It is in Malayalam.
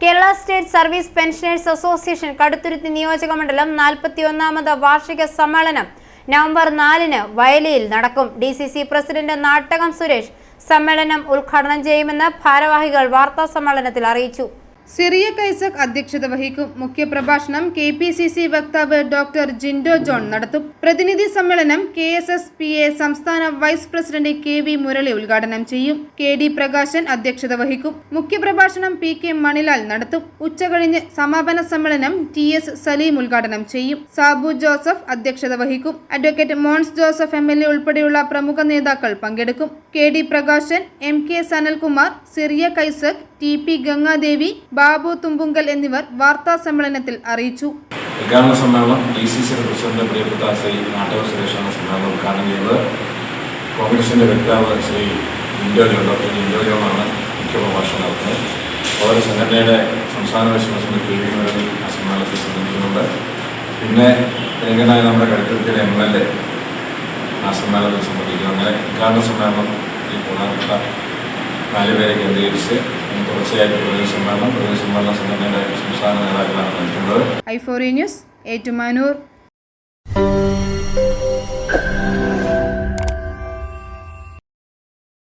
Kerala state service pensioners association Kaduthuruthy നിയോജക മണ്ഡലം 41ാമത് വാർഷിക സമ്മേളനം നവംബർ 4-ന് വയലിയിൽ നടക്കും. DCC പ്രസിഡന്റ് നാട്ടകം സുരേഷ് സമ്മേളനം ഉദ്ഘാടനം ചെയ്യുമെന്ന് ഭാരവാഹികൾ വാർത്താസമ്മേളനത്തിൽ അറിയിച്ചു. സിറിയക് ഐസക് അധ്യക്ഷത വഹിക്കും. മുഖ്യപ്രഭാഷണം KPCC വക്താവ് ഡോക്ടർ ജിൻഡോ ജോൺ നടത്തും. പ്രതിനിധി സമ്മേളനം KSSPA സംസ്ഥാന വൈസ് പ്രസിഡന്റ് KV മുരളി ഉദ്ഘാടനം ചെയ്യും. KD പ്രകാശൻ അധ്യക്ഷത വഹിക്കും. മുഖ്യപ്രഭാഷണം PK മണിലാൽ നടത്തും. ഉച്ചകഴിഞ്ഞ് സമാപന സമ്മേളനം TS സലീം ഉദ്ഘാടനം ചെയ്യും. സാബു ജോസഫ് അധ്യക്ഷത വഹിക്കും. അഡ്വക്കേറ്റ് മോൻസ് ജോസഫ് MLA ഉൾപ്പെടെയുള്ള പ്രമുഖ നേതാക്കൾ പങ്കെടുക്കും. KD Prakashan, MK Sanalkumar, Cyriac Isaac, TP Ganga Devi, Babu Thumbunkal എന്നിവർ വാർത്താ സമ്മേളനത്തിൽ അറിയിച്ചു. ഉദ്ഘാടന സമ്മേളനം DCC പ്രസിഡന്റ് പ്രിയപ്പെട്ട ശ്രീ നാട്ടകം സുരേഷാണ് സമ്മേളനം ഉദ്ഘാടനം ചെയ്തത്. കോൺഗ്രസിന്റെ വക്താവ് ശ്രീ ഡോക്ടർ ജിൻഡോ ജോണാണ് മുഖ്യപ്രഭാഷണം നടത്തുന്നത്. അതുപോലെ സംഘടനയുടെ സംസ്ഥാന വൈസ് പ്രസിഡന്റ് KV മുരളി ആ സമ്മേളനത്തിൽ സംബന്ധിക്കുന്നുണ്ട്. പിന്നെ തെലങ്കാന നമ്മുടെ കടുത്തുരുത്തിയിലെ MLA ആ സമ്മേളനത്തിൽ സംബന്ധിക്കുന്നു. അങ്ങനെ ഉദ്ഘാടന സമ്മേളനം ഈ പ്രധാനപ്പെട്ട 4 പേരെ കേന്ദ്രീകരിച്ച് തുടർച്ചയായിട്ട് പ്രതിനിധി സമ്മേളനം സംഘടനയുടെ സംസ്ഥാന നേതാക്കളാണ് നയിക്കുന്നത്. I4A news, Ettumanoor.